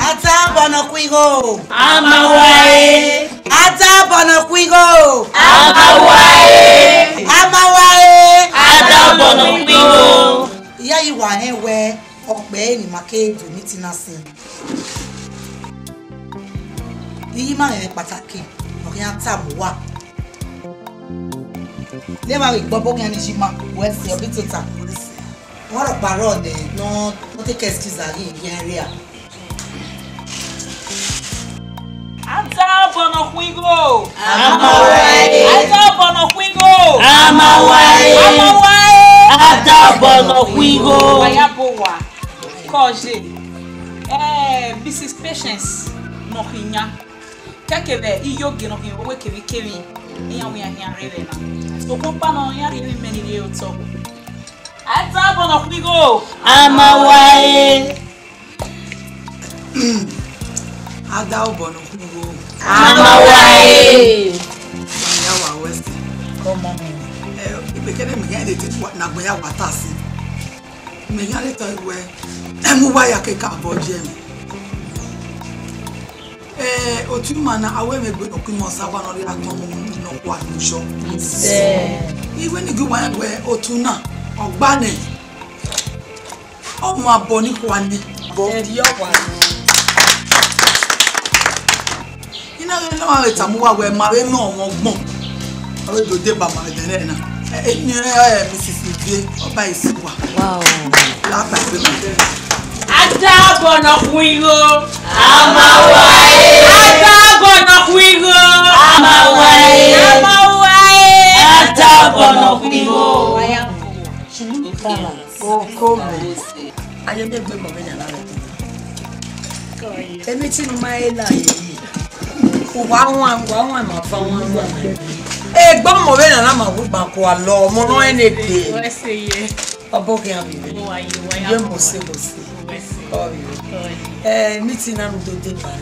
Ata bono kwigo. Amawae. Ata bono kwigo. Amawae. Amawae. Ata bono kwigo. Iya yi wa hewe okpe ni makedu ni tinasin. Iyi ma re pataki. Okin ata mo wa. Le ma ri gbobo kan ni shima we se obi tita. Wọ́n rọ̀ parọ́ ọ̀dẹ̀ náà wọ́n tẹ́kẹ̀ excuse àyè ìyẹn rí à. Ata bono kwigo. Amawae. Ata bono kwigo. Amawae. Amawae. Ata bono kwigo. Wayabowa. Koje. Mrs. Patience no hinya. Kakebe iyoge no hinya we kevi. Iya we ahia rele na. So kompa no ya ri many dey oto. Ata bono kwigo. Amawae. Ada bono kwigo. Amawae. Ya wa west. Come on. Ibekele mi yan dey na gboya watasi. Mi yan le to iwe. Emu wa ya ke ka bo je mi. Otuma na awe me gbe okumo saba no ri aton no kwa njo. Iwe ni gwa we otuna ogbane. Omo abo ni kwa ni. Eri owa. Ina le no re tamuwa we mare no won gbon. Awe do de ba ma de na. Ni Mrs. Ide oba isiwa. Wow. La pa pe ma. Ata bono kwigo. Amawae. Ata bono kwigo. Amawae. Amawae. Ata bono kwigo. Wayabowa. Come. Ayo de gbe mo benya la re. Emi ti nu mai la yi. Wa ma fa won wa. Gbo mo benya la ma wo gba ko alo mo no ene pe. We say ye. Obo ke am bi. Mo ayi Ye mo se. Oh, meeting na do de ba.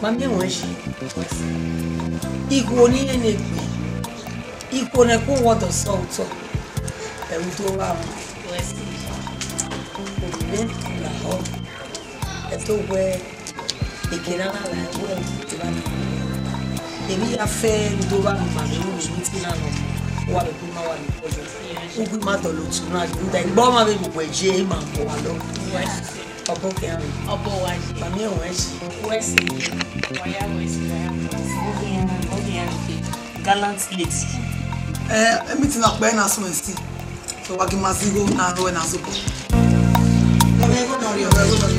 Mami won shi. Igo ni ene pe. Iko na ko wo do so to. E wo to wa. La ho. Eto we ekira na la we ti ba na. Ebi afe do ba ma ni wo meeting na no. Wa be ma wa ni ojo. Ugu ma do lo tu na nda igbo ma be gbogbo eje ma ko wa lo. Obo ke an. Obo wa ji. Mami o we si. We say waya we say. Gallant lady. Meeting na pe na so nsi. So wa gi ma zigo na ro na zuko. Ome go no ri o go no ri.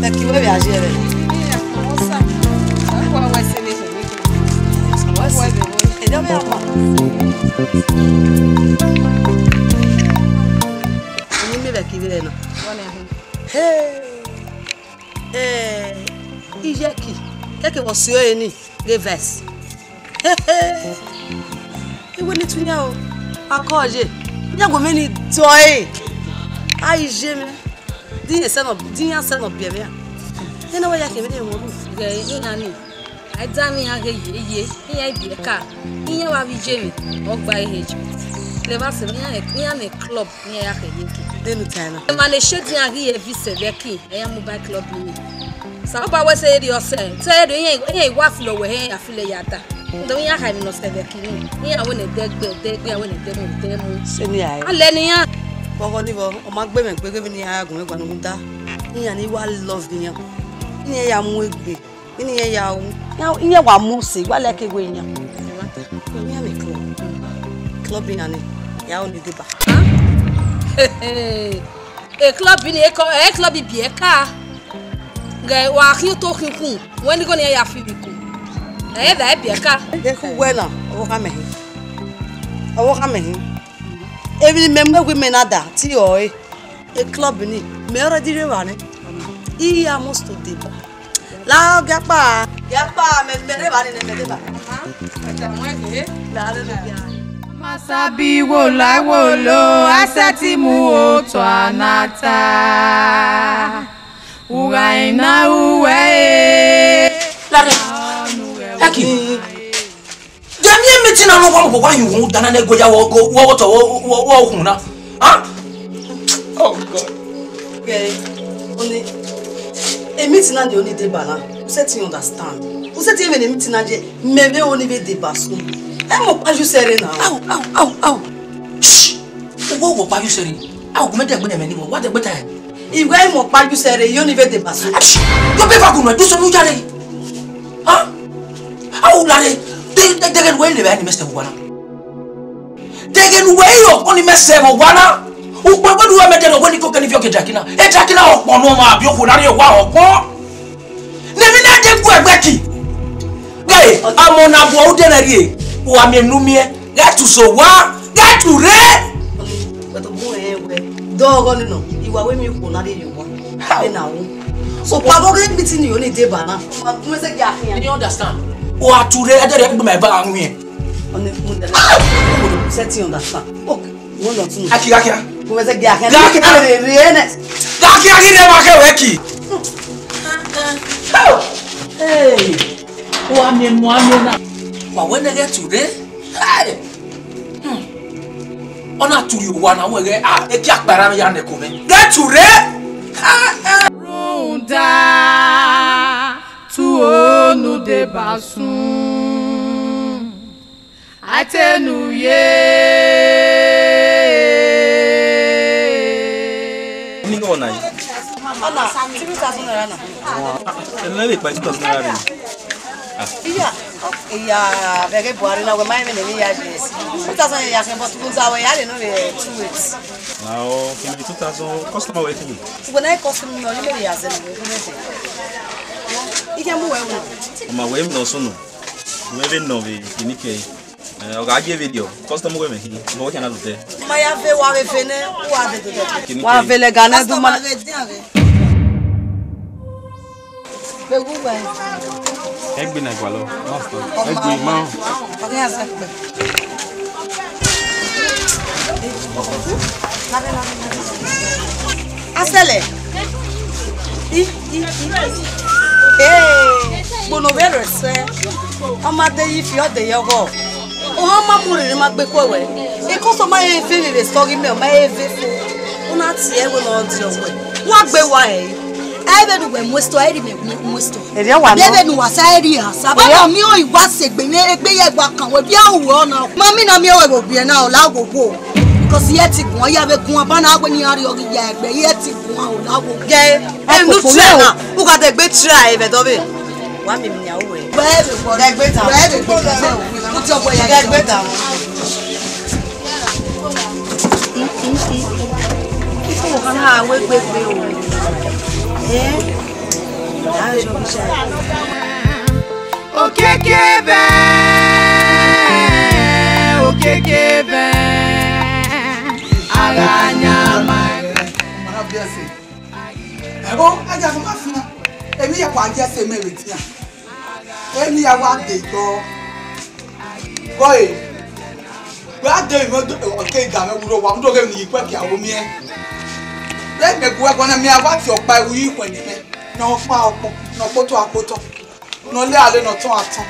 Qui va viager avec et derrière moi. Ni me va qui vient là. Ijeki. Keke wo sio eni reverse. Iwe ni tunya o. Akoje. Nya go me ni toy. Ai jeme. Dinha seno bien bien. Ena wa yake me mo lu. Ge ina ni. Aidami age ye. Iya ibi ka. Iya wa bi jemi. Ogba EH. Le ba se iya ne club ni ya ke yiki. Denu tana. Ma le shedi age ye visa beki. Eya mobile club ni. Sa ba we say di ose. Say do iya wa flo we he afile yata. Ndo iya ka ni no se beki ni. Iya we ne degbe we ne demo. Se ni aye. Ale ni ya. Boko ni bo o ma gbe me pe ni agun me gbanu nta. Iya ni wa love ni yan. Ni ya mu egbe. Ni ya wu. Ya wa mu se wa le ke we yan. Ni ya me club. Club ni ani. Ya o ni de ba. Club ni club bi e ka. Ge wa ki to kun. When go ni ya fi bi ku. Da bi e ka. E ku we na o ka me. O ka me. Ebi memgbe gwe menada ti o e club ni me ora dire wa ni iya most to de ba la gapa me mere ba ni me de ba la le ya Masabi wo la wo lo aseti mu o to anata Uraina uwe la Eki meeting na no why you won dana na go ya wo huna. Ah? Oh God. Okay. Only a meeting na the only dey bana. You say you understand. You say even a meeting na je maybe only be dey basu. E mo pa you say now. Ow. Shh. Wo pa you say. Ow go me dey gbe me ni wo. What the better? Iwe mo pa you say you only be dey basu. You be fa go no do so you jare. Ah? Ow la re. They get way le be ni Mr. Wana. They get way of only Mr. Wana. Ukwa do me dey go ni ko kan fi o ke Jackie na. E Jackie na opo no ma bi o ko na re wa opo. Nemi na de ku egbeki. Guy, amona bo o de na rie. O amenumie. Get to so wa, get to re. But the boy we dog on no. Iwa we mi ko na re you wa. Be na wo. So pa go get meeting you only dey bana. Mo say ya. You understand? O ature e de me ba anwe. Oni mo de. Set you understand. Okay. One or two. Akia. Mo say ya. Akia de ma ke weki. Hey. O amemo na. Wa when they get today? Hey. Ona turi wa na we e ki akpara ya ne ko me. Get today? Runda tu onu de basun atenuye ni go na Ana 2000 naira na. ele le pa 2000 naira Iya very boring na we my me ni ya je 2000 ya kan but we za we ya le no be 2 weeks. now can be 2000 customer waiting We na customer no le ya ze no me se. Ike mu we wo. ma we no so no we le no be kinike o ga ge video customer we me hi no we can do there Ma ya ve wa ve fene wa de de. Wa ve le gana du ma. Be gu ba. egbe na gwalo egbe ma Okay, asa pe. Asele. Bono bere se. Amade yi fi ode yogo. O ma muri ma gbe ko we. E ko so ma e fe re story me o ma e fe fo. Una ti e we no di owe. Wa gbe wa e. Ebe nu we musto eri me musto. Eri wa no. Ebe nu wa sa eri ha. Saba mi o iwa segbe ni egbe ye gba kan we bi awo na. Mami na mi o we go bi na o la gogo. Because ye ti gun ya be gun ba na agbe ni ari ori ya egbe ye ti gun o la gogo. Ge e nu try na. U ka de gbe try be do be. Wa mi ni awo we. We be go de gbe ta. We be go de. U ti obo ya de gbe ta. Ifo kan ha we gbe gbe o. okekebe aganya mara biase ebo aja so mafia emi ya kwa aja se meretia emi ya wa de go boy wa de mo do okay ga me wuro wa ndo ge ni ipa ki awo mi e le me ku wa na mi awa ti opa ewu yi kwen ni me na opa opo na poto no le ale no ton aton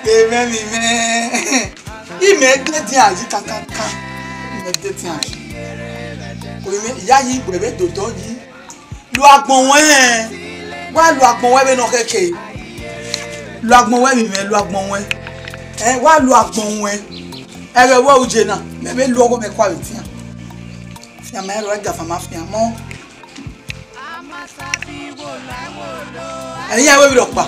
ke me mi me ime de ti aji kankan ime de ti aji ko ime ya yi gbebe dodo yi lu agbon wen wa lu agbon we be no keke lu agbon we mi me lu agbon we wa lu agbon we ere wo uje na me be lu ogo me kwa ti an fi am ero ga fa ma fi am mo ẹ̀yin awe bi ro pa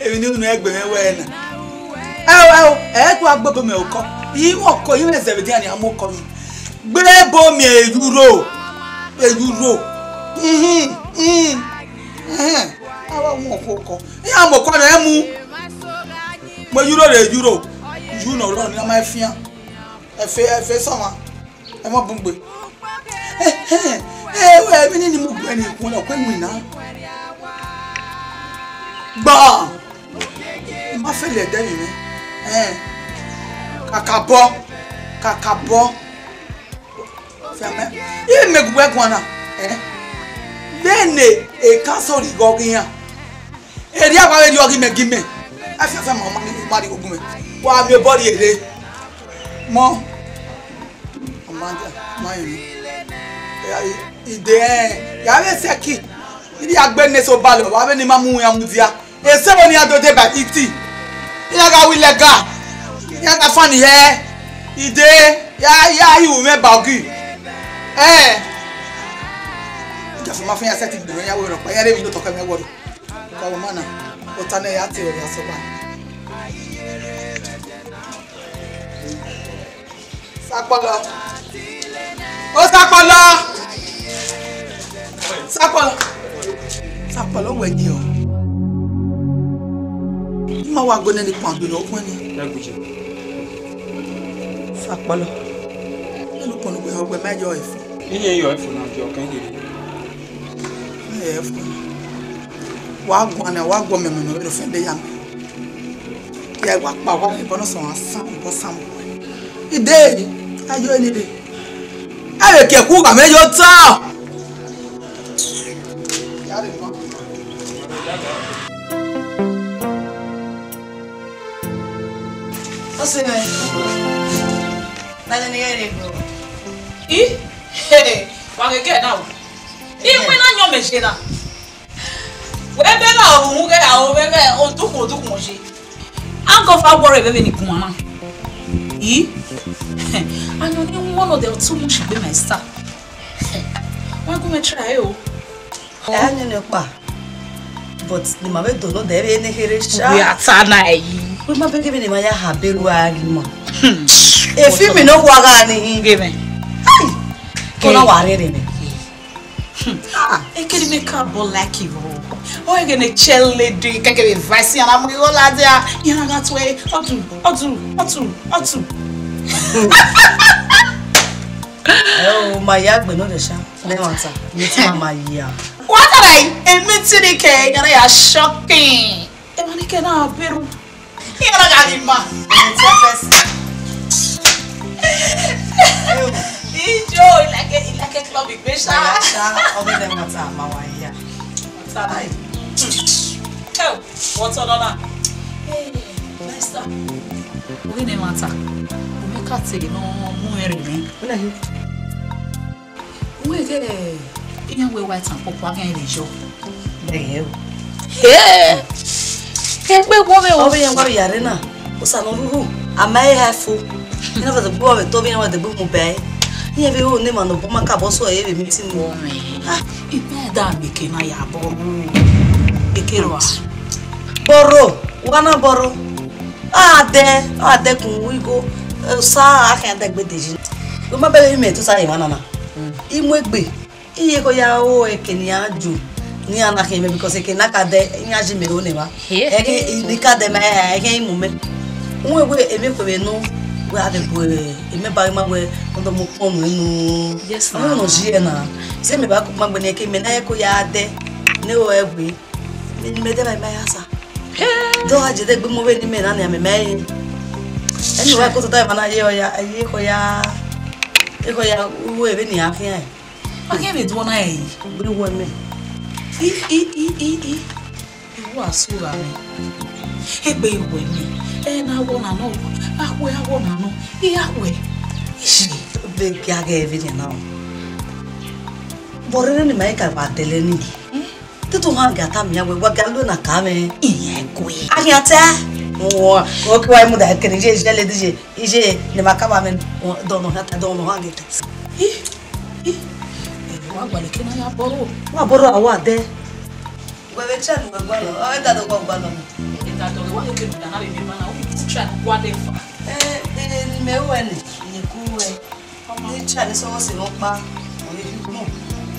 èmi ni unu egbe me we na e ku agbobo me oko yi mo ko yi me 17 ani amoko mi gbe bo mi euro awa mo ko yi amoko na emu mo euro you no ro ni ma fian e fe so ma e mo bungbe we mi ni mo gbe ni kun lo pe mi na gba ma fe le de mi kakabo fame e me gbe kun na bene e ka so ri go gian eri akwa we di ogime afefe mama ni mari ogun wa mi body ere mo amanda mayin ide ya we seki idi agbene so balo wa be ni mamu ya mudia ese woni adode ba iti ya ga wi lega ya ga fani he ide ya you me bagi ja so ma fun ya seti bi ya we ro pa ya re mi do to ka me wodo ka wo mana o ta na ya ti o ya so ba Sapolo. O sapolo. Sapolo. Sapolo we ni o. Ma wa go ne ni pon bi no pon ni. Sapolo. Lu pon we o we mejo ifu. Iye yo ifu na jo kan gidi. Ifu. Wa go me no ro fe de yam. Ya wa pa wa ni bono so asan bo sam. Ide ayo ni de ayo ke ku ga mejo ta ya de mo Ose me na ni ere go Wa ke na o pe na nyo me se na we be na o ke a o be o tukun mo se an go fa worry be ni kun na and only one of them too much be my star. Why go me try o? Anyo ne pa. But ni ma be do no de be ne here sha. We are tanai. We ma be ke ni ma ya ha be ru ari mo. E fi mi no wa ga ni Give me. Ai. Ko na wa re ne. E ke me ka bo lucky o. O e gene Chairlady ke ke vice and am go la dia. You know that way. Otu. Oh, my yard be no de sha. Ne wanta. Ni ti mama ya. What are I? E meeting ke yana ya shocking. E mani ke na peru. Yana ga ni ma. Enjoy like a club igbesia. Sha o be dem wanta ma wa ya. What's that? Oh, what's on that? Hey, nice stuff. We need matter. We make cut no muere me. Una hi. We get in we white and pop again the show. Dey. Yeah. Can we go O be yan wa yare na. O sa no ru. Amai ha fu. Ina fa de bo we to be na wa de bu mu be. Ni be o ne ma no bo maka bo so e be meeting mo. Ah, ibe da me ke na ya bo. Ekerwa. Borrow. Wana borrow. Ade kun we go. Sa akan de gbe deji. O ma be me to sa yin wana na. Imu egbe. Iye ko ya o ekeni aju. Ni ana ke me because ekeni aka de nyaji me o ne wa. Eke ni ka de me eke imu me. Won egbe eme ko be no. We ade ko eme ba ma we ndo mo pon nu. Yes, na. No ji na. Se me ba ko ma gbe ne ke me na ko ya de. Ne o egbe. Ni me de ba ma ya sa. Do aje de gbe mo we ni me na me me. Eni wa ko to ta ma na ye o ya ko ya. E ko ya we be ni afia. Okay, me do na e. Bri wo me. Iwo asura me. Egbe iwe me. E na wo na no. Ahwe na no. Ihwe. Ishi. Be kya ge be ni na. Borre ni mai ka ba tele ni. Tu ha ga ta mi ya we wa ga lo na ka me. Iye kwe. Ahia ta. O ko ai mu da ke ni je le dije. Ije ni ma ka ba me do no ha ta do no ha ge ta. Wa gba le ke na ya boro. Wa boro awa de. We be chan we gba lo. O da do gba lo. Ita to wa ke do na le mi ma na o try wa de fa. Ni me we ni ku we. Ni chan so se no pa. O le mo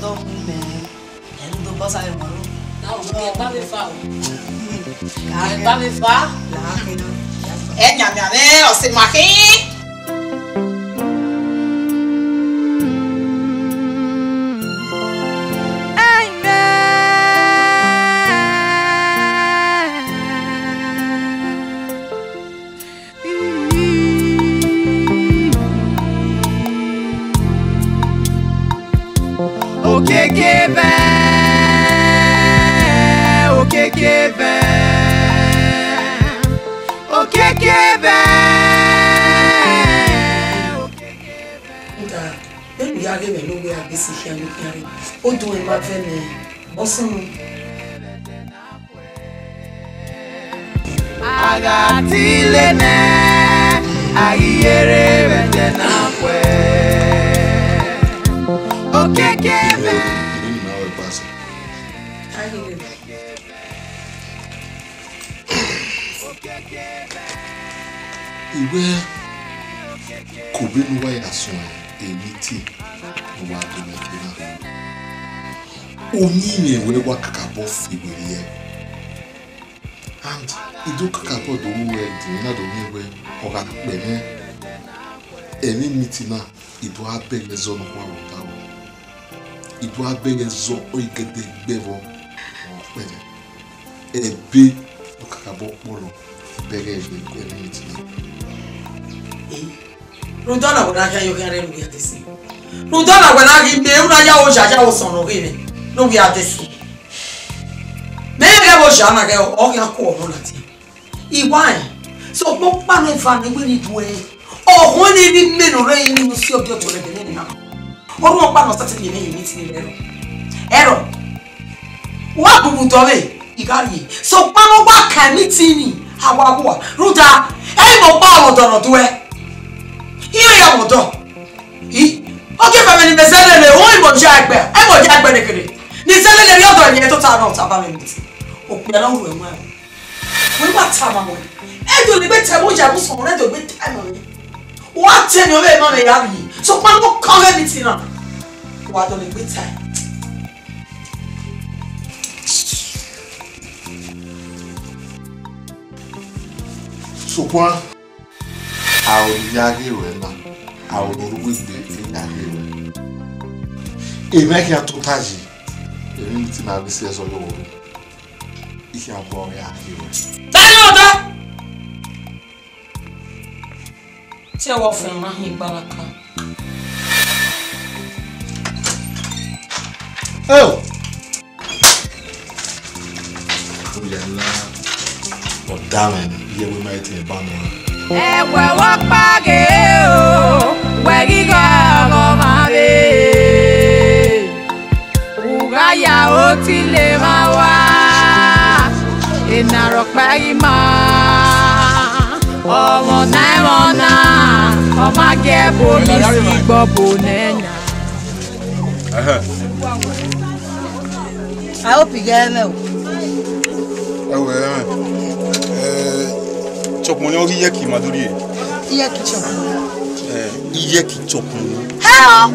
do me. En do pa sa e mo. Na o ke ba me fa o. Ba me fa. La ke no. E nya nya ne o se ma ki. Okay, give ó dùn ẹ̀ máa fẹ́ mi ọ̀sán. Agatilene ayere bedena kwe okekebe iwe kobinu wa yaso emiti wa do mekina oni ne we wa kakabo fibiriye and ido kakabo do we di na do we oga pene eni mitina ido abege zo no kwa otawo ido abege zo oigede gbevo pene ebe kakabo polo bege je eni mitina Rundona wona kan yo kan re lu ya tesi. Rundona wona ki me una ya o jaja o son no re no wi atesi. Me ge bo sha na ke o kan ko no lati. Iwan so po pa no fa ni we ni duwe. O ho ni bi me no re ni mo si obi o to re be ni na. O ru pa no start ni me ni ti ni ero. Ero. Wa bubu to me igari. So pa no ba kan ni ti ni awa wa. Ruda e mo pa o do no duwe. Here ya moto. Okay fa me ni mesele le o imo jagbe. E mo jagbe ne kire. Ni sele le yodo ni to ta no ta ba me nti. O pe la ru e mo. We wa ta ma mo. E do ni be te mo ja bu so re do be ta mo ni. Wa te ni o be mo me ya bi. So pa no kan we mi ti na. Wa do ni be ta. So kwa Aoyage wena aorugude yage we e make ya totaji e ni ti na bisi eso yo wo iki abo yage we Tani oda Che wo fe ma hin baraka Oh Oyala Odamen ye we might in banner ewe wakpage o wegiga gomare ugaya otile mawa enaro pagima omo naimona omage polisi gbobo nenya I hope you get me. Chokmoni ori yeki maduri. Yeki chokmoni. Yeki chokmoni. Hell!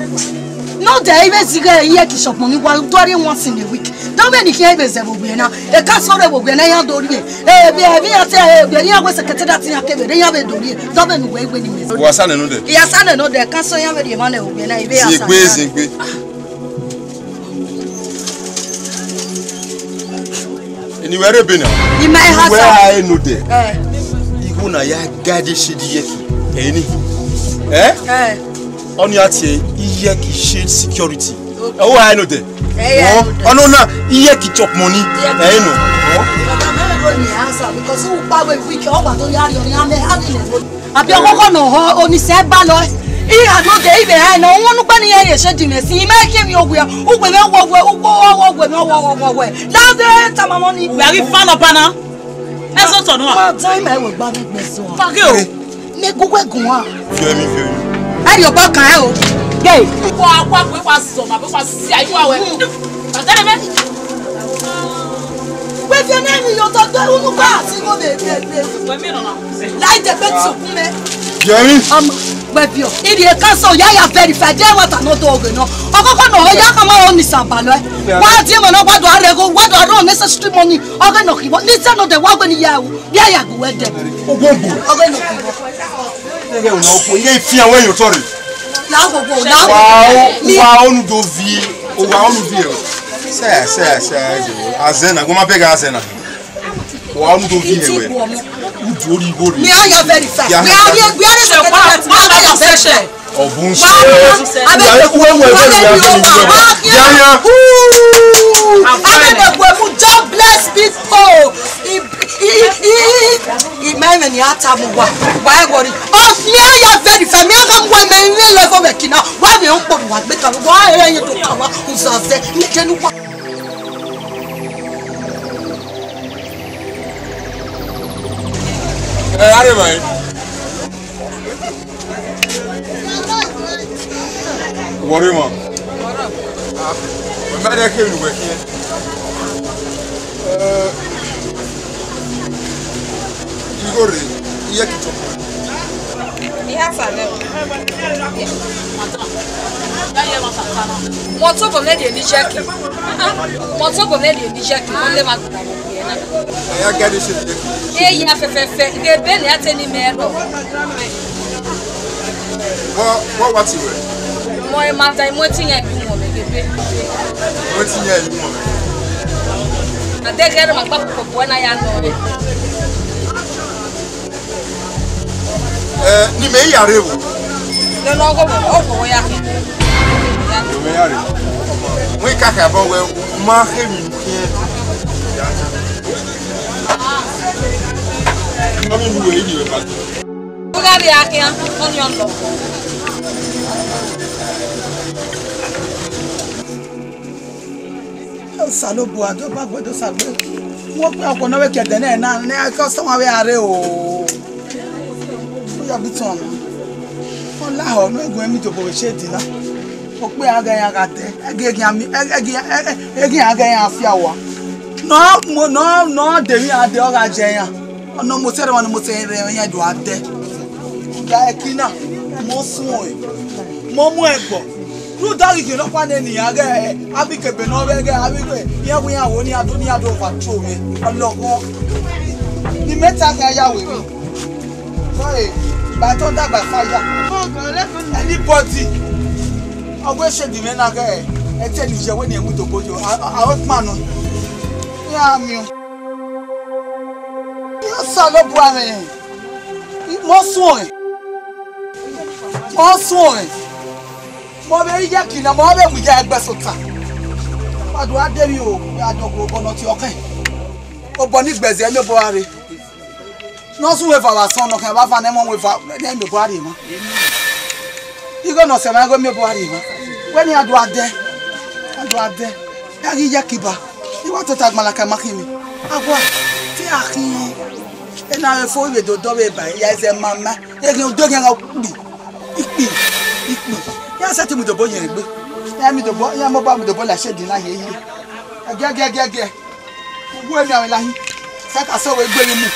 No, there even cigar yeki chokmoni while doing once in a week. Don't many here is a bubena. A castle will be an air dory. Be a was a cataratina cave. They have a dory. Don't way when you was another. Yes, I know the castle have the money will be an idea. Anywhere Benin. In my house, where I know there. Iguna ya gadi shidi yeki. Eni. On your tea, yeki shade security. Oh, I know there. Oh, no, no, yeki chop money. I know. Because who power week over to Yari on Yame. I be a woman or only said Balloy. He had no day behind no one bunny a schedule. He make him your way. Who will not walk away. Now there, Tamamoni, very fun of Anna. That's also no time I will buy this one. Fuck you. Make go where go on. And your back, Kyle. Gay. What was some of us say? With your name, your daughter, who pass, you go there. Light the bed so Jerry? With you. Idiot castle, ya verified. There was another organ. No, ya come on, Miss Ambalo. Why do you know what do I go? What do I run necessary money? Organ no, he won't listen to the wagon. Yeah, go with them. Organ no, you fear when you're sorry. Now go now. Wow, do V. Wow, Say, Azena, go my beg Azena. Wow, do V. Me are you very fast. We are session. Oh, bonjour. God bless people. He may many atamu. Why worry? Oh, me are you very fast. Me are come when me level. kina wa me ukpo wa gbe kan wa eyin to kan wa uzaze ni kenu wa Are mai. Worry ma. Ma da ke lu ke. Igore, iya kito. Iya sale. Moto ko me de ni cheki. Moto ko me de ni cheki. Mo le ma gba mo ye na. Ya gade se. Ya fefefe. De be le ateni me do. What you wear? Mo e ma ta mo tinya bi mo me gebe. Mo tinya bi mo me. Adegere ma gba popo na ya no. Ni me yare o. No no go mo ya ke. Ni me yare. Mo ikaka ba we ma he mi ke. Mami mu we ni we ba. Uga bi akia onion lo. Salo bua do ba gbodo salo. Wọ́n pé ọkọ̀ náà wẹ́kẹ̀ dẹ̀ náà ní customer wẹ́ ààrẹ o. Ó yà bí tán ọ̀nà. Wọ́n láhọ̀ ọ̀nà ẹ̀gùn ẹ̀mí tó bọ̀wẹ̀ ṣé dìná. Ó pé agẹyìn agatẹ, ẹgẹyìn agẹyìn afíà wà. Náà dèmí adé ọ̀rọ̀ ajẹyàn. Ọ̀nà mo tẹ́rẹ̀ wọn ni mo tẹ́ rẹ̀ yẹn dùn adé. Ìgbà ẹ̀kí náà, mo sún ẹ̀. Mo mú ẹ̀gbọ̀. Rudari ke no kwa ne ni aga abike be no be ga abike ye wu ya wo ni ado patrol me ologo ni meta ga ya we mi sorry ba to da ba fire anybody ogwe se di me na ga e te ni je we ni emu to bojo a hotman no ya mi o ya salo bu ame mo sun mo be ya kina mo be mu ja egbe sota padu ade mi o ya jogo bono ti okan o bo ni gbeze me bo are no sun we fa wa son no kan ba fa ne mo we fa ne me bo are mo igo no se ma go me bo are mo we ni adu ade ya gi ya kiba ni wa to tag malaka makimi agwa ti akin e na fo we do be ba ya ze mama e gi do gen ga ipi ya sa ti mu do bo yen gbe ya mi do bo ya mo ba mi do bo la se di na ye ge wo mi awon lahin sa ka so we gbe mi mu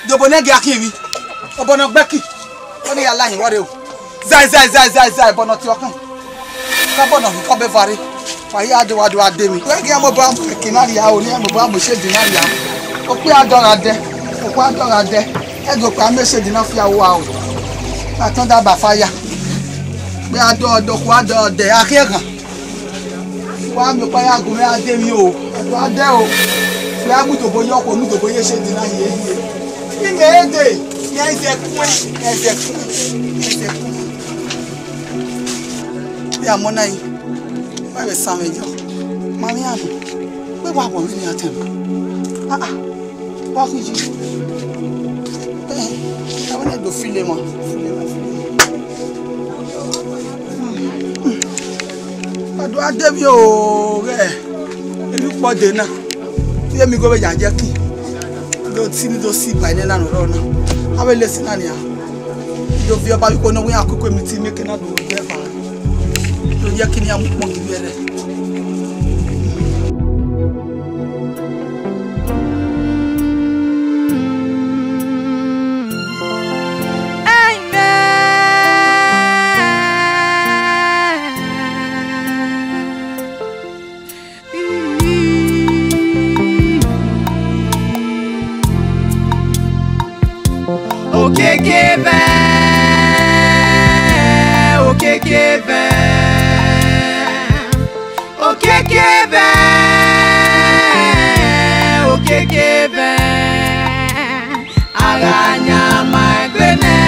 do bo ne ge akin mi obo no gbeki o ni ya lahin wore o zai bono ti okan ka bono ko be fare fa ya do ade mi we ge mo ba kinari ya o ni mo ba mo se di na ya o pe adora de e go pa me se di na fi awo o aton da ba fire be ado ko ado de akekan wa mi pa ya go me ade mi o ade o fi amu to bo yo ko nu to bo ye se di na ye ni me ede ye se ya mo nai wa be sa mejo mami anu pe wa bo mi ni atem wa ki ji I want to feel it, man. Ado ade mi o re elu pode na ti mi go be ja je kin do ti ni do si ba ni lanu ro na awe le si na ni a do fi oba bi ko no wi akoko mi ti mi ke na do je fa do je kin ya mu pon ki bi ere Aganya magrene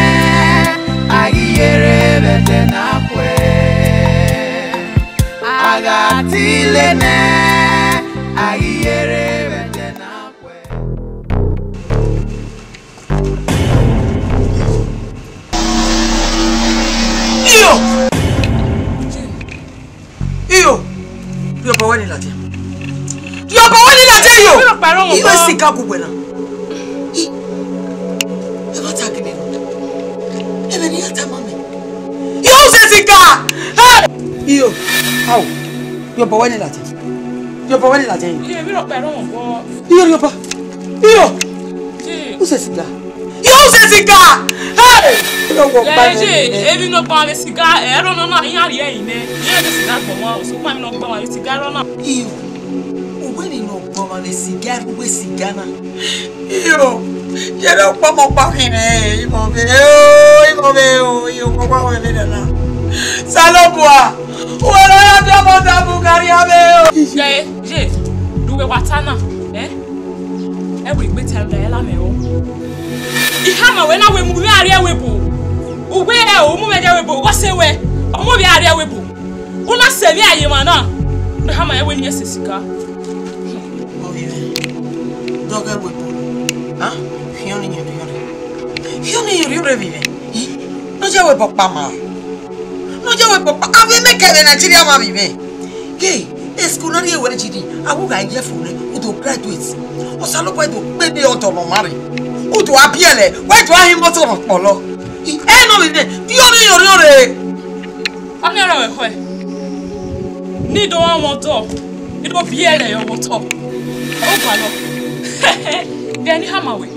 agiyere betena kwe agatilene agiyere betena kwe iyo mo. Iwe sika ku gwena. E ba ta kini. E be ni ata mami. Yo se sika. Iyo. How? Yo bo wani lati. Yo bo wani lati. Ye mi ro pe ro mo. Iyo pa. Iyo. Who se sika? Yo se sika. Hey! Ebi no gba le cigar e ro na yan ri eyin ne. Ye le cigar gbo mo so pa mi no gba le cigar ro na. Iyo. O we ni no gbo le cigar, we cigar na. Iyo. Ye lo pa mo pa kini. Imo be o, iyo ko pa we be na. Salobua. O ra ya bi mo ta Bugari abe o. Je, duwe watana, e we gbe tell da la me o. Ihama we na we mu bi are we bo. Ugbe e o mu me je we bo. Wo se we. O mu bi are we bo. Una se bi ayima na. Ihama e we ni esesika. O bi we. Doga we bo. Ah? Fioni ri vive. No je we bo pa ma. No je we bo pa. Abi me ke Nigeria ma vive. Ke school na ri e we jidi. Awu ga je fun re. O to graduate. O sa lo pa do pe de o to no mari. O to abiele, why do I motor polo? E no be di ori. Ami ara we ko e. Ni do wan motor. Ni do biele yo motor. O pa lo. Bi ani hama we.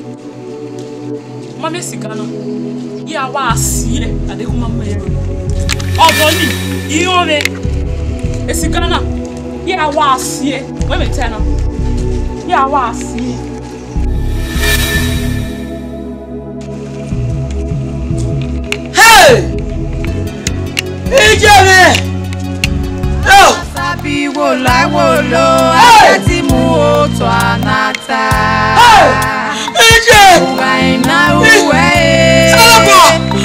Mama sigana. Ya wa asie ade kuma me. Odoni, iyo me. Esigana. Ya wa asie. We me tell no. Ya wa asie. Ijeme. Oh. Sabi wo la wo lo, ati mu o to anata. Ije. Waina uwe.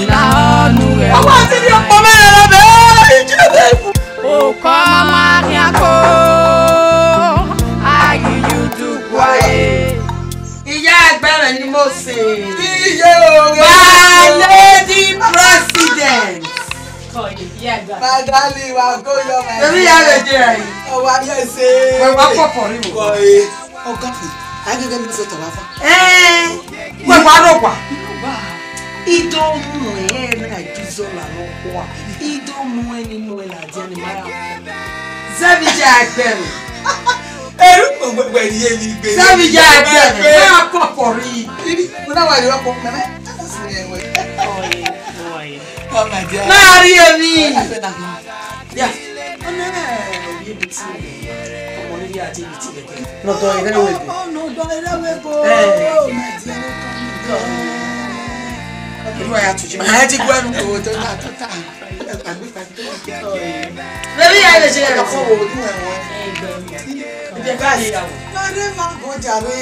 La onu e. Awa ti di opo me la be. Ijeme. O ko mariako. Ayi you do boy. Iya agbere ni mo se. Iye o. My lady president. Magali wa go yo my. Ebi ya le je ai. O wa ye se. We wa popo ri mo. O ga fi. A ge mi se to wa fa. We wa ro pa. Ido mu na juzo la ro kwa. Ido mu eni mu la je ni mara. Zabi je agbere. Eru we ye mi gbe. Zabi je agbere. We wa popo ri. Mo na wa ri wa popo me. Oh my God. Mari emi. Yeah. Oh no. Bi bi ti. Omo ni bi ati bi ti le. No do ire we bo. Oh no do ire we bo. Oh my God. Iru ya tuji. Ma ti gwa nu ko to ta to ta. Baby ya le se ka fo wo ni won. Ibe ka yi ya wo. Na re ma go jare.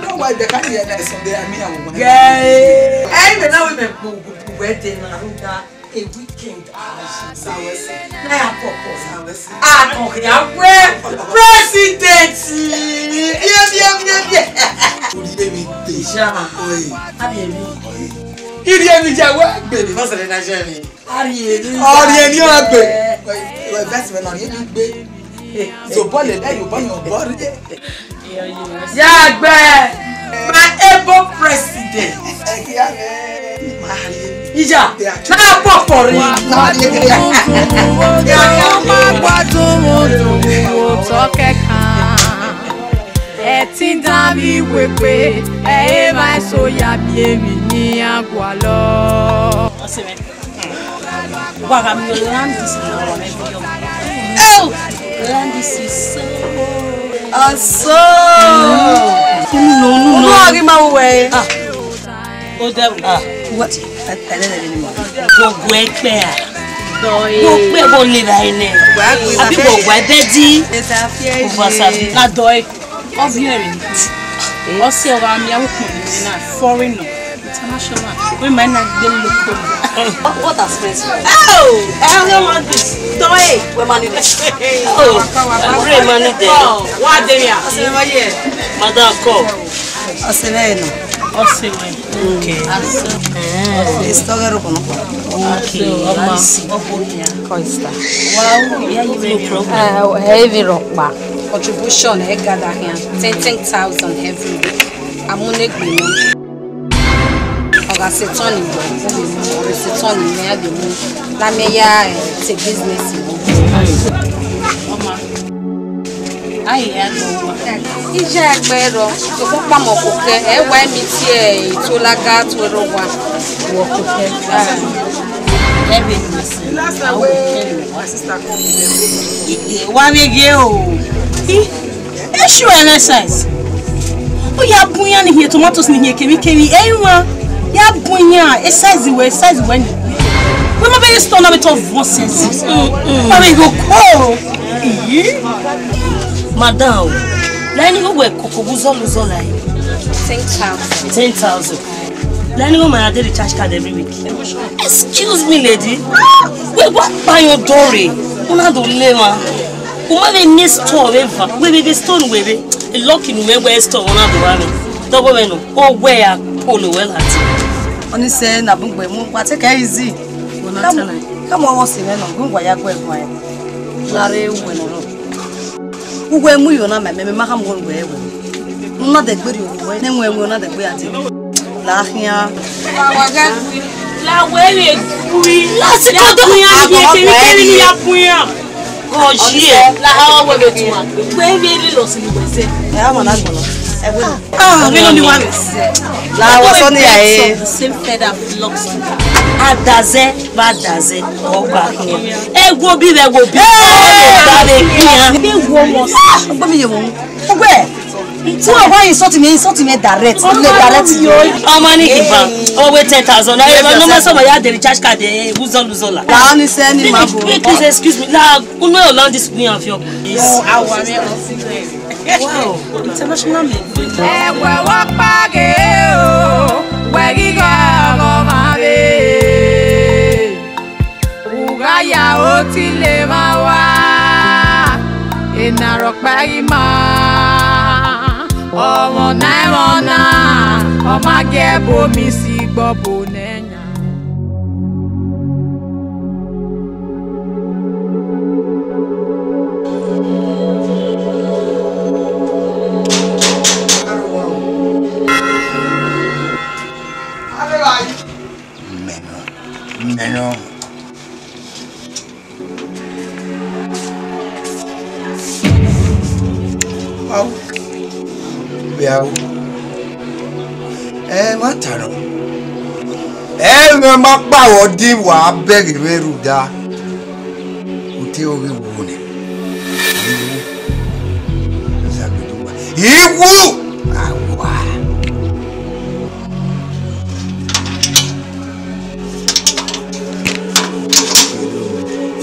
No wa ibe ka yi na Sunday ami awon. Gay. Ai me na we me wedding na ruga a weekend sawese na ya popo sawese ko ya we president ye ori mi te sha oi abi mi iri mi ja wa gbe ni fasale na je mi ori eni o gbe we best me na ri mi gbe so bole le yo bo yan bo re ya gbe my able president Ija na popori ma gbadun o to kekan e tin da mi wepe e ma so ya bi emi ni agwa lo Aseme. Wa ga mi land this na wa me yo. Oh, land this is so. No. No agi ma we. O da. What? Gbogbo ẹgbẹ́ à. Mo pé mo lè ra ẹnẹ. Àbí mo wà dẹ́dí. Mo fà sàbí. Na dọ̀ ẹ́. Ọ̀bìnrin. Ọ̀sẹ̀ ọ̀rọ̀ àmì àwòkùnrin mi náà foreign no international. We might not be local. What has friends? Oh! I don't want this. Dọ̀ ẹ́. We manage it. Oh! Every money there. What dey here? Ọ̀sẹ̀ wa here. Madam call. Ọ̀sẹ̀ wa no. Ọ̀sẹ̀ wa. Okay. Historia ro kono. Okay. Ọmọ. Coista. Wow. Yeah, you no problem. Heavy rock back. contribution I gather here 10,000 every week. I'm on a green. I sit on it, or sit on it, let me take business. Ai é no. E já é pero, eu vou para mocoque, é o MT, tu lagar tu roba. Mocoque. É bem. Last away, sister come. Wa bege o. E show exercise. O ya bunya ni here tomatoes ni here kemi enwa. Ya bunya exercise when. We ma be store na beto voices. Ma be go ko. Madam, letting go work Luzola 10,000. Letting go my daily charge card every week. Excuse me, lady. We what buy your dory? Una do lema. Uma be next store ever. We be stone we be lock in where store una do rami. Double menu. Oh where polo well at. Oni say na bungwe mu kwa take easy. Come on once no bungwa ya kwa kwa. Lare we no. Ugwe mu yo na me maka mo ngwe ewe. Nna de gberi ugwe na nwe na de gbe ati. La hia. Waga la wewe kui. La se ko do ya ni ya puya. Ko ji e la ha wo be tuwa. Wewe le lo si gbe se. Ya mo na gbono. Ewe. Me no ni wa me. La wo so ni ya e. Same feather flocks. Adaze badaze ogba hia. Egwo bi be go bi. Ba le hia. Bi wo mo. Gbo mi ye mo. Ugwe. Tí o wá insult me direct. Ọmọ ní kìbá. Oh wait 10,000. No matter some ya the recharge card Luzola. La oni say ni ma bo. Please excuse me. La uno yo land this me of your. Wow. International men. Ewe wa page o. We giga go ma be. Uga ya o ti le ma wa. Ina rock pagi ma. Ọmọ náà ọmọ agẹ́ bomi sí gbọ́bọ̀ nẹ́yà. Mẹ́nu. Biawo ma tano me ma pa odi wa beg meru da uti o ri wo ni iwu awa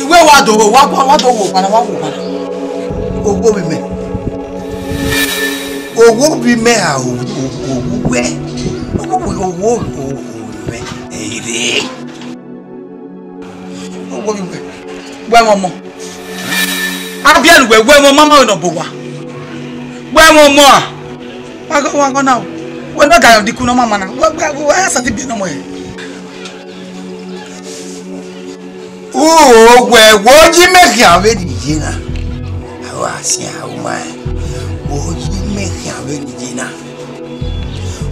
iwe wa do wo pana owo bi me owó bí mẹ́ à owó wẹ́ owó rẹ̀ èrè owó bí mẹ́ wẹ́ wọn mọ́ abíẹ́lùwẹ̀ wẹ́ wọn mọ́mọ́ ọ̀nà bò wá wẹ́ wọn mọ́ à wákọ́ náà wọ́n náà gàyàn dínkù náà máa náà wọ́n yá sàtì bí náà mọ́ ẹ̀. wẹ́ wọ́n jí mẹ́kì àwọn ènìyàn náà àwọn àṣì àwọn máa wọ́n jí mẹ́kì àwọn ènìyàn náà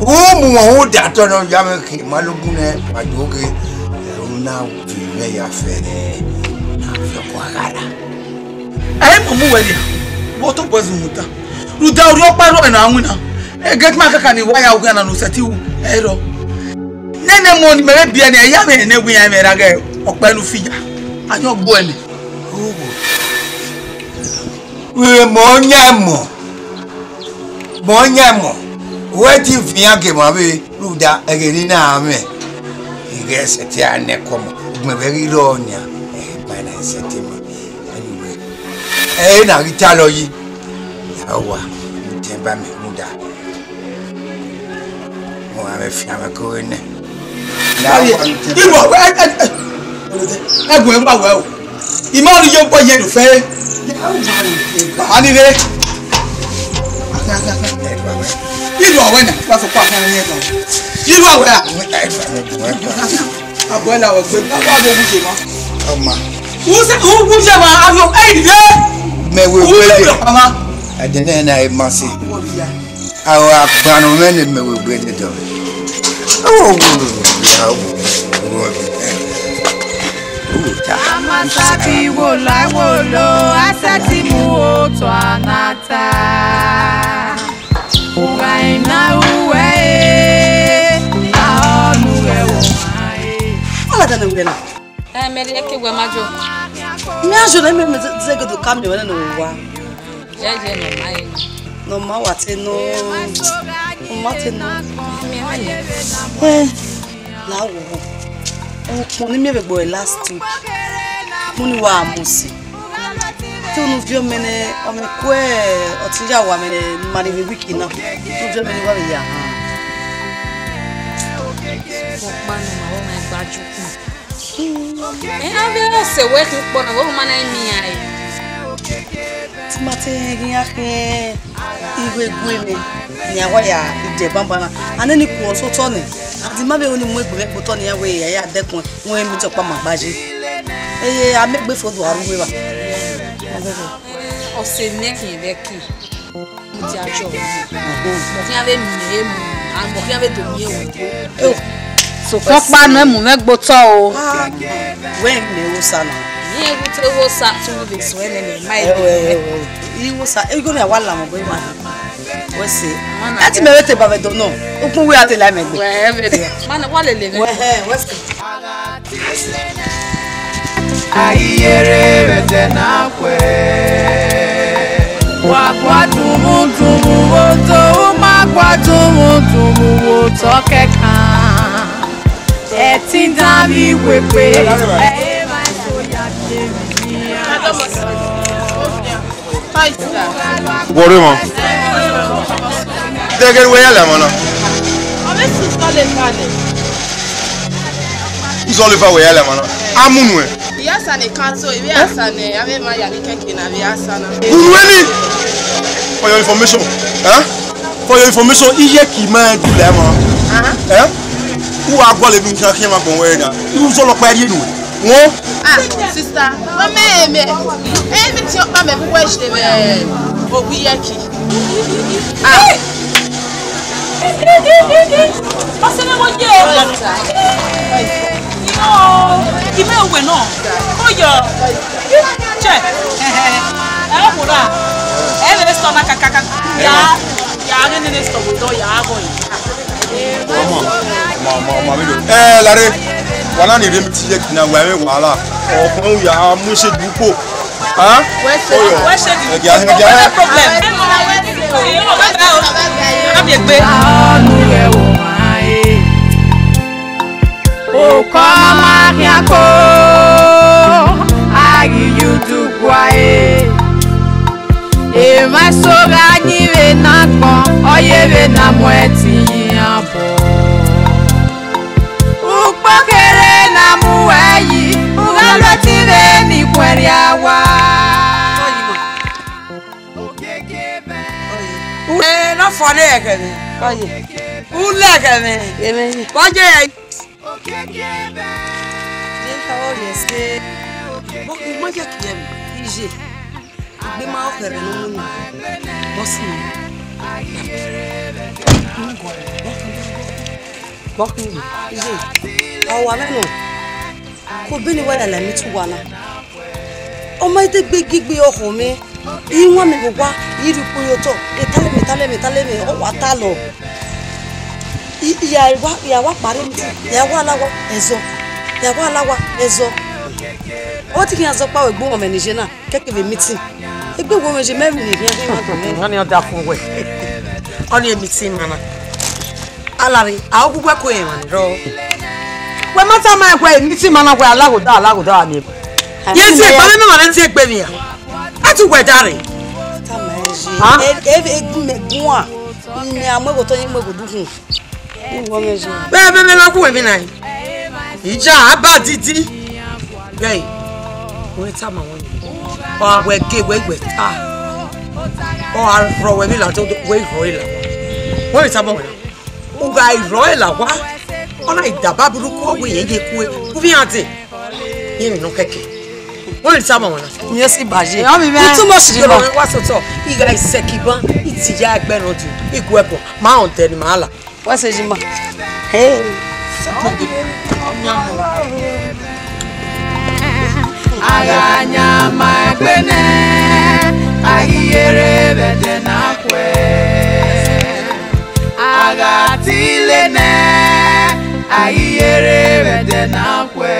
wọ́n mú wọn ó dàtọ́ náà yá mẹ́kì malógún náà pàdókè ẹ̀rọ náà fi mẹ́yà fẹ́rẹ́ náà fi ọkọ̀ àgàrà. Ai mamu wali boto bozu muta ruda uri oparo na anwina e get ma kaka ni waya ugana no satiu ero nene mo ni mere bia ni ya me ne gun ya me raga opanu fija anyo gbo ni we mo nyamo weti fian ke mo be ruda egeni na ame ige setia ne komo me be ri lo nya e pa na setima na kita lo yi yawa temba me muda mo ame fi ame ko ne ibo egwe ba we o imo ri yo po ye do fe ani re iru awe na pa so pa kan ni e kan iru awe abuela o gbe ba bo buje ma oma who buje ma ayo e ide me we adene na masi awa pano mene me we bread do oh Amasabi wo la wo lo asati mu oto anata Ugaina uwe aonu ewo mai Ala dana ngena me de ke gwa majo me ajo na me zego do kam ne wala no wa jeje no mai no ma wate no mate no me hanye la wo mo ni me be boy last week mo ni wa amusi tí o nu fi omene omekwe otinja wa mene mari wiki na tu fi omene wa ya Okpanu ma o ma gbaju ku ave se we ki pona wo ma na mi ai ti mate ya ke igwe gweme ni awa ya ije bamba na aneni ku so to ni ati ma be oni mu egbe po to ni ya we ya dekun won mi to pa ma gbaji amegbe fodo aruwe ba o se ne ki be ki mo ti ajo mo ki ave mi emu mo ki ave do mi ewu so pa no emu megbo to o when me wo sana ni ewu te wo sa to be so ene mai I wo sa e go na wala mo bo ma we se ati me wete ba do no okun we ati la megbe we every man wale le we Ayere vedena kwe Wakwa tumu tumu woto Umakwa tumu tumu woto keka Eti dami wepe Ema soya kemi Bore mo. Degen we yale mo na. Ame susole fale. Usole fa we yale mo na. Amunu e. Biasa ne kanto, biasa ne ave ma ya ni keke na biasa na. Unweni. For your information, For your information, iye ki ma du le mo. Who are going to be talking about where that? You so look where you do. Sister, what me? Everything up my question, Obiyaki. What's the name of you? You know, we know. Oh, yeah. Check. Every stomach, ya ni ni stop do ya boy. Larry, wana ni dem ti na wa me wala. Okun ya mu se dupo. Where should you? Problem. I'm your baby. O kama yako agi yudu kwae e masoga niwe nakpo oyebe na mweti yabo ukpokere na muweyi ugalotire ni kweri awa no for there kemi oye ule kemi emi boje Ije igbe ma okere no mu bosi boki ije awa me no ko bi ni wada la mi tu wana o ma ite gbe gigbe ohun mi iwon mi gwa iri puyo to itale mi o wa ta lo ya wa pare mi ya wa lawa ezo o ti kiyan so pa egbo mo menije na keke be meeting egbo wo meje me ni ri an ma ni o da fun we oni e meeting mana alari a ogugwe ko yen ni ro we mata ma ko e meeting mana ko alagoda mi yes e ba me ma nti egbe mi ya atu we dare ta meje egbu megun a ni amego to yin mego dukun wo meje be me la ku we mi na ija abadidi gay we ta ma won o we ge we ta o arro we mi la to we ro ila we ta ma won o ga iro ila wa ona idaba buruku o we yen je ku e ku fi ante yin no keke Wọ́n lè sábà wọn náà. Ìyẹn sì bàjẹ́. Ìyá mi bẹ́ẹ̀. Ìtumọ̀ sí ni wá sọ̀tọ̀. Ìgbà ìsẹ̀kìbọn ìtìjà ẹgbẹ́rún ọdún. Ìkú ẹ̀pọ̀ máa ń tẹ̀ ní màálà. Wọ́n ṣe jìmọ̀. Aganya magbene agiyere bede nakwe agatilene agiyere bede nakwe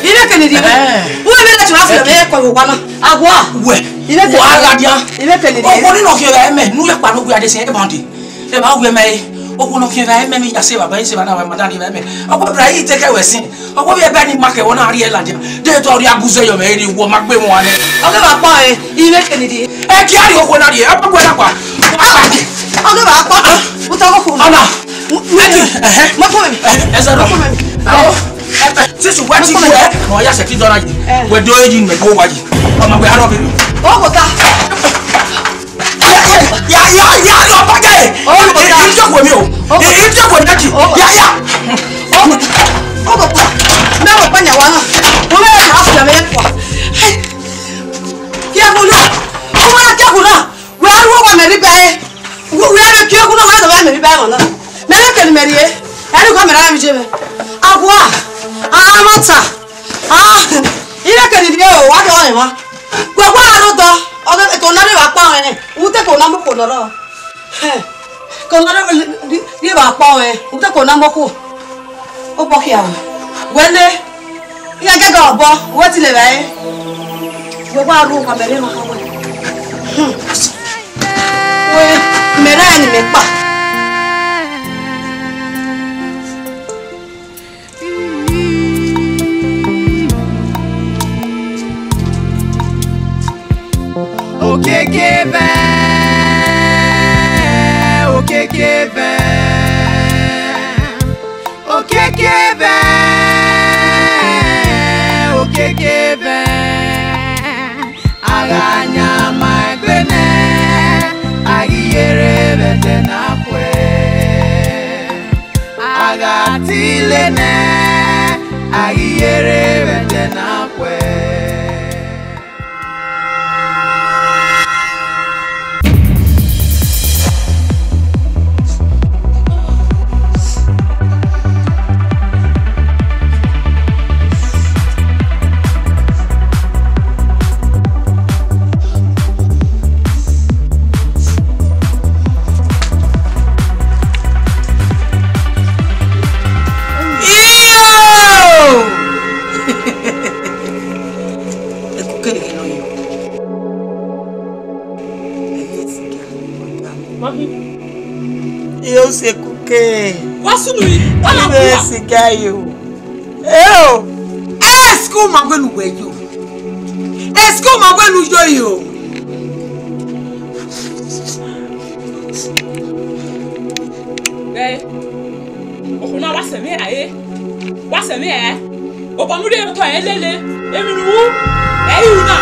Ile Kennedy. Wo me la twa fle me ko wa na. Agwa. We. Ile Wa agadia. Ile Kennedy. O ko ni no ke ba me nu ya pa no gua de se e bandi. E ba we me. O ko no ke ba me ya se baba se ba na wa madani ba me. O ko bra yi take we sin. O ko be ba ni market wona ari e la je. De to ri aguze yo me ri wo ma gbe mo ane. O ke ba pa Ile Kennedy. E ki ari o ko na ri e pa gbe na pa. O ke ba pa. O ta ko ko. Ana. Mo ko me. E sa do. Sisu wati ko no ya se ki dona yi we do yi me go waji o ma gbe aro be o ko ta ya lo pa ge o ko ta i jo ko mi o i jo ko daji ya o ko ta me mo pa nya wa na o me na afu ya me kwa ki agu na o ma ki agu na we aru wa me ri be we aru ki agu na wa do me ri be mo na me le ke ni me ri e eri ko me ra mi je me agwa mata Ile Kennedy o wa do yin wa gbogbo aro do o to na re ba pa en u te ko na mo ko loro ko na re ba pa en u te ko na mo ko o bo ki awo wele ya ge go bo wo ti le ba e gbogbo aro ka bere no ka we mera ni me pa Okekebe aganya magbene agiyere bede nakwe agatilene agiyere bede nakwe Eu sei o que. Posso ir? Olha esse gaio. Eu. Escuma quando veio. Escuma quando joio. Bem. O kuna waseme aye. Waseme eh. O ponu de to elele. Emi nu. Una.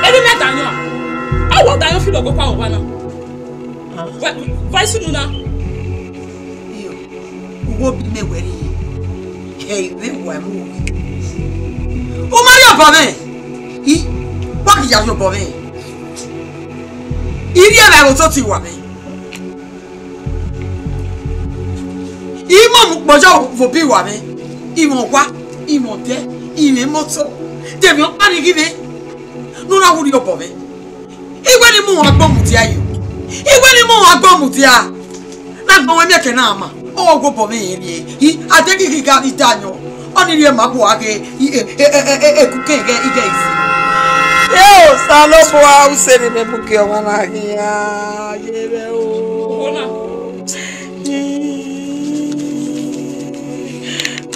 Emi meta nyo. Awo da yo fi logo pa o wa na. Vai sununa. Wo bi me weri. Hey, we wa mu. O ma yo bo me. I ba ki ya yo bo me. Iri ala ro to ti wa me. Imo mu pojo fo bi wa me. Imo wa, imo de, ime moto. De mi o pa ni gibe. No na wo ri o bo me. Igwe ni mu wa gbo mu ti ayo. Igwe ni mo wa gbo mu ti a na gbo we meke na ama o go bo me ri e adegi ki ga ni danyo oni ri e ma bo age ku ke ge ige isi Eu salo bo a usere me buke o na ya yebe o Ona.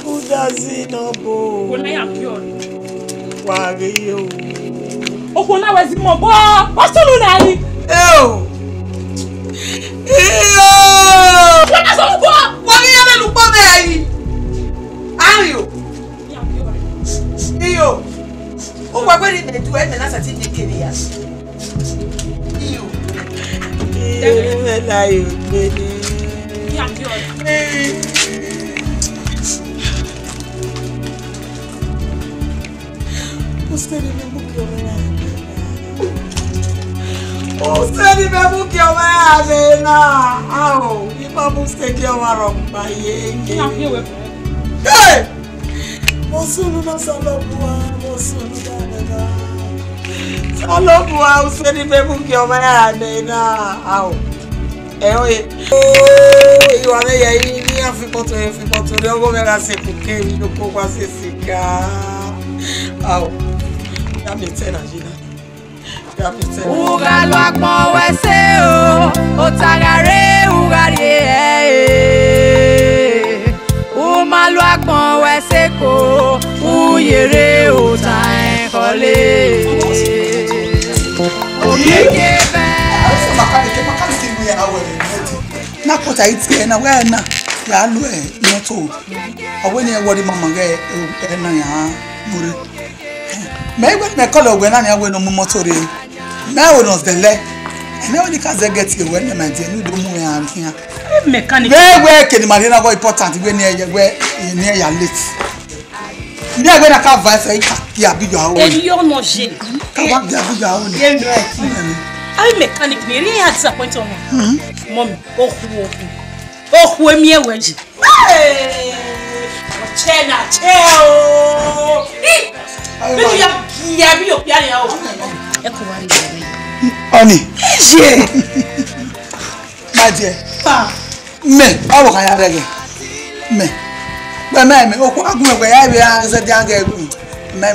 Udazino bo Ona ya pure. wa re yo O kuna wezi mo bo. Wasununa ni. Eu Wọ́n sọ fún ọ. wọ́n ní yẹ́mẹ́ lù pọ́ bẹ́ẹ̀ yìí ayò iyo ó wà pé ní ẹ̀dùn ẹ̀dẹ̀ náà sàtì ní kiri yá iyo Useni mebuki omaya na. Ao, iba musteki omaromba yenge. Hey! Mosunu na salobua, mosunu na. Salobua useni mebuki omaya na. Ao. Oye. Oh, iwa me ya ini afipoto leo mera sekuke no kwa sesika. Ao. Ya metena jina. Ugalo akpon wese o otagare ugari Umalu akpon wese ko uyere otain kole Oyeke be na kota iti na we na ya lu moto owe ni e wori mama ge na ya muri me me kolo we na ya we no moto re now was the leg and now the cars get you when my dear you don't move and here mechanic where can the marina go important when near your late near when I can't vice ya big your and you're not shit come back big your own I mechanic me really had disappointed on mommy oh we me wedge chena cheo ya bi o pia ya o Honey. Yeah. My dear. Me, awo kan ya rege. Me. Me. O ko agun e ya be an se di an ge. Me.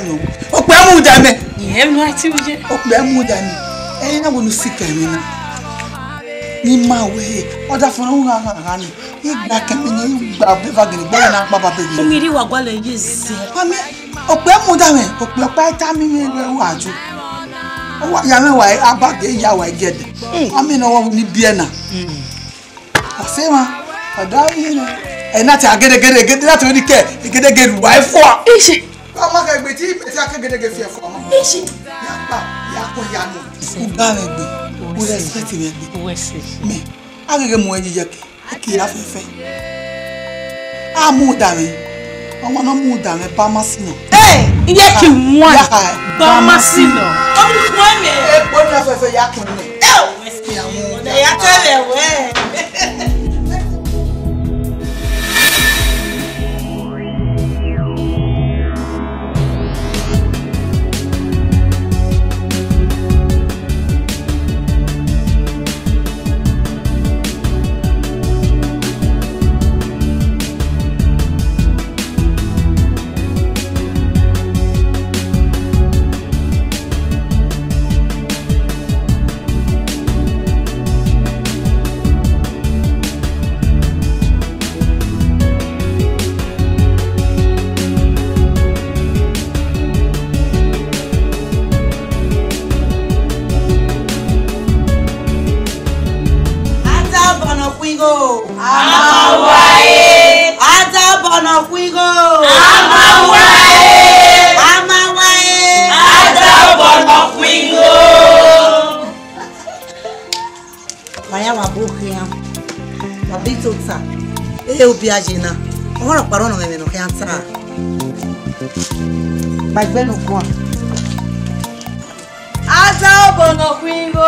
O pe mu da me. Yeah, no ati uje. O pe mu da ni. Na wo nu sika mi na. Ni ma we. O da fun ru ga ni. Igba ke mi ni gba be va gele gbe na pa pa pe. O mi ri wa gwa le yesi. Ami. O pe mu da me. O pe pa ta mi ni wa ju. Ya me wa abage ya wa gede. Ami no wo ni bie na. Asema, adawi no. E na ti agede lati we ni ke, gede wa e fo. Ishi. Ama ka gbe ti akegede fi e fo. Ishi. Ya pa, ya ko ya no. U ba me gbe. U respect me gbe. Wese. Me. Agege mu eje ke. Ki afefe. Amu da me. Àwọn no mu da me ba masino. Iye ki won. Ba masino. Epo ni afẹ́fẹ́ ya kun ni. Wesi amu. Ya tele we. Biagina. Ora parono me no chianza. Vai bene qua. Aza bono kwingo.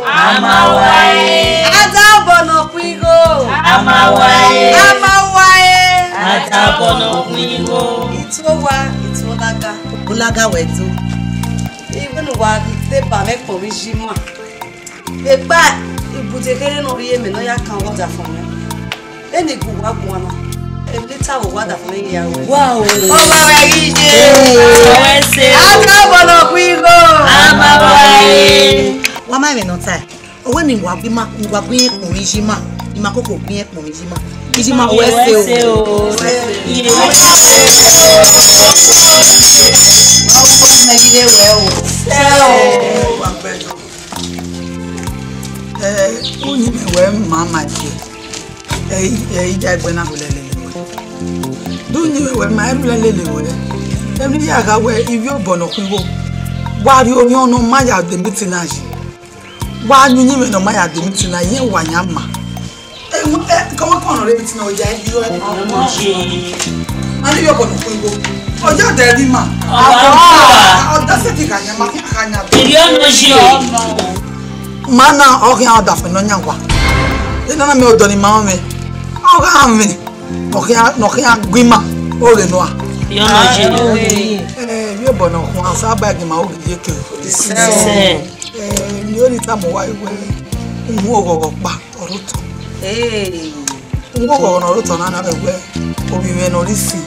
Amawae. Aza bono kwingo. Amawae. Amawae. Aza bono kwingo. Itolaga. Ulaga wetu. Even wa tepa me provision. Eba ibutekere no rie me no ya kan water for me. Eni guwa guana. Elita wo wada for me ya we. Wow. Oba we ije. Wese. Aza bono kwingo. Amawae. Wa ma me no tai. Owe ni wa bi ma ngwa kun ekun ijima. Ima koko kun ekun ijima. Ijima wese o. Iye. Na gide we o. Onye me we mama je. Ija egbe na bulele we. Dunyi we ma bulele we. Every ya ga we if you bono kwiwo. Wari oyan no ma ya de mitinaji. Wa nyinyi me no maya de miti na ye wanyama. Come on, ready to know ya you are. Ani yo bono kuigo. Oja de ri ma. Ah, that's it kan nyama kanya. Mana o kan da fe no nyankwa. Ina na me odoni ma me. O ga me. O kan gwima. O le no a. Yo bono ko asa bag ma o gije ke. Ni o ni ta mo wa iwe. Mu ogogo pa oruto. Ngo no ruto na na bewe obi we no risi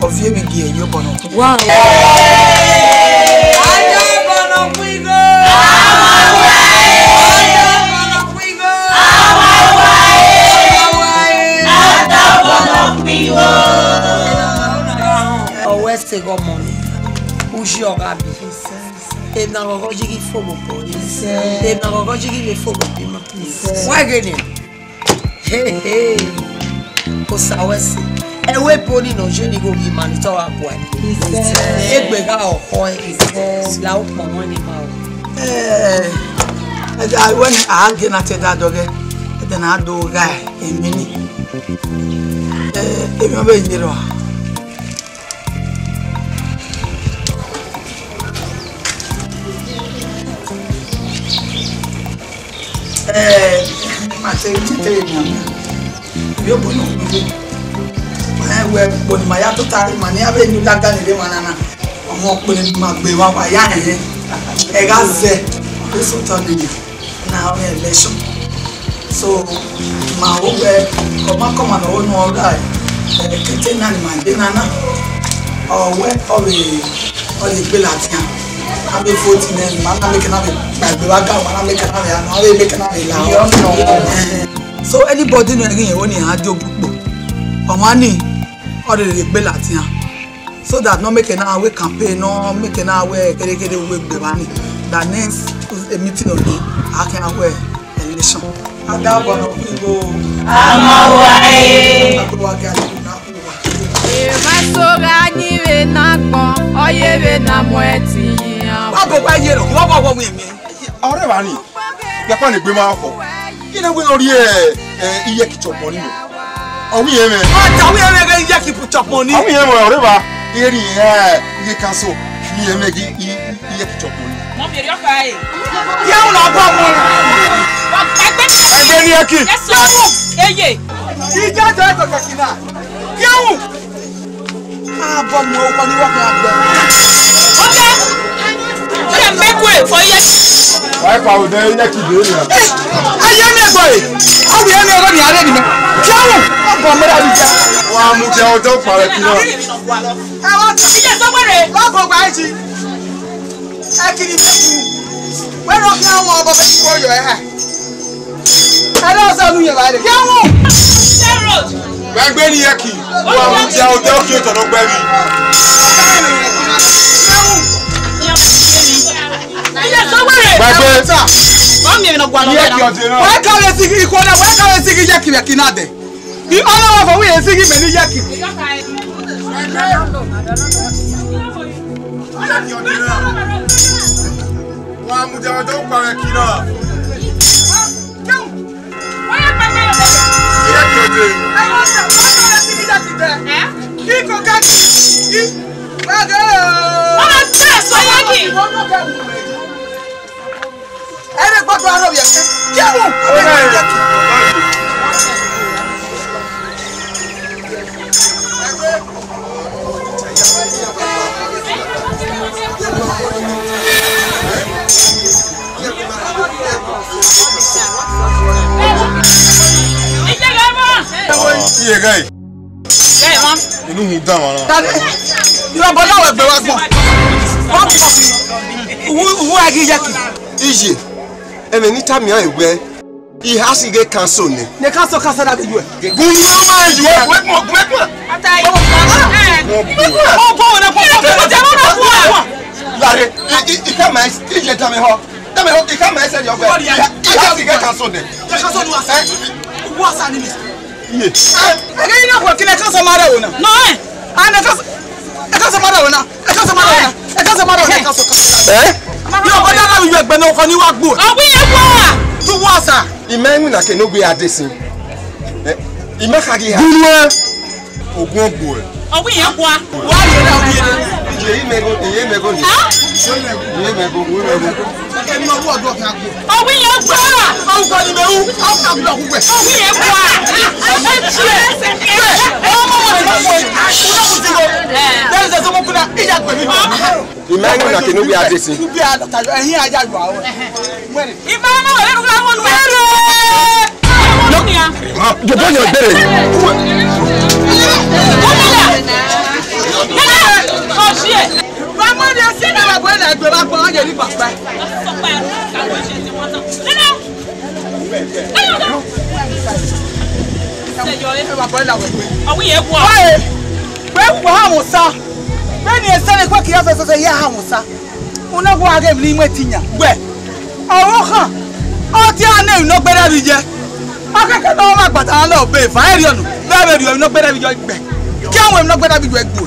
ovie bi gie yo bono. Wow. Ayo bono kuigo. Ayo bono kuigo. Ada bono kuigo. O weste go money. Uji ogabi. E na go jigi fogo police. E na go jigi le fogo bima. Why gene? Hey. Osawesi. Ewe poni no je ni go gi manito wa kwa ni. Egbe ga oko la o pon won ni ma o. I when I get na te da doge. Then I do guy emini. Emi obe yiro. I say you bono. We boni maya to tari mani abe ni laga ni le manana. Omo pe ni ma gbe wa wa ya yen. E ga ze. This so turn ni. Now election. So ma o we come on o no guy. Kete na ni ma de nana. O we o le gbe latian. Abe 14 年 ma na make na be gbe wa ga wa na make na be na we make na be la. So anybody no again woni ajo púpọ̀ omani or the gbe latian so that no make na we campaign no make na we kere we gbe bani that next a meeting of the akan we election ada bono go amawae e masoga ni we na gbon oye we na mo eti yan wa bo wa ye ro wo mi ore ba ni ya pa ni gbe ma ko ina we ori iye ki chopo ni me owi ye me ta wi ye me iye ki chopo ni owi ye mo ore ba eri iye kanso iye me iye ki chopo ni mo bi ri o fa e ya un la gbo mo egbe ni eki eye ija to kakina ya un bo mo ko ni wo kan agbe okay ya make way for ye why pa o de iye ki de ni aye me gbo e awu ye me ro ni are ni me jawu bo me ra bi ja wa mu je ojo pare ki na e wa ije so gbere lo go gba ji e kiri meku we ro ki awon obo be ko yo e ha e lo so nu ye ba re jawu road gbegbe ni eki wa mu je ojo ki o to no gbe mi gbegbe Mami no gwa no na. Why can't you see ikona? Why can't you see yaki yaki na de? The honor of we see me ni yaki. Wa mu je ojo pare ki na yaki ode Iko kaki. Bago. Ona test yaki. Ere gbogbo aro ye ke. Jewu. Iye guy. Hey mom. Inu mu dan wa na. Dale. Yo bola we gbe wa gbon. Who agi yaki? Ije. Ene ni time ya ewe. He has to get cancel ni. Ne cancel that you. Gun no man you. Wait mo. Atai. Oh, go na go. Lare, I come my ije tame ho. Tame ho, I come my say your way. He has to get cancel ni. Ne cancel do asa. Wo asa ni mi. Ye. Ege ni na ko kile cancel mara wona. No eh. Ana cancel mara wona. Cancel mara wona. Cancel mara wona. Cancel. Yo ko da mi egbe no ko ni wa gbo. Owi ye kwa. Tu wa sa. Imenu na ke no gbe adesin. Imekagi ha. Dunwe. Ogun ogbo e. Owi ye kwa. Wa ye na owi ye. Iye mego ni. Iye mego. Ke mo wo do kan gbo. Owi ye kwa. O ko ni mewu. O ka gbo ku gbe. Owi ye kwa. Imenu na ke no gbe adesin. Bi a ta yo ehin aja yo awo. Imanu wa le ko la wonu. Je donne le bere. Oh shit. Mama de se na wa bo na gbe ba pon je ni papa. Owi ye kwa. Pe kwa ha musa. Be ni ese ne kwa kiya so ya ha musa. Una kwa age mi mo tinya. Gbe. Owo kan. O ti ane no gbere bi je. Akeke no ma gbata lo be fa eri onu. Be be ri no gbere bi jo gbe. Ki awon no gbere bi jo egbo.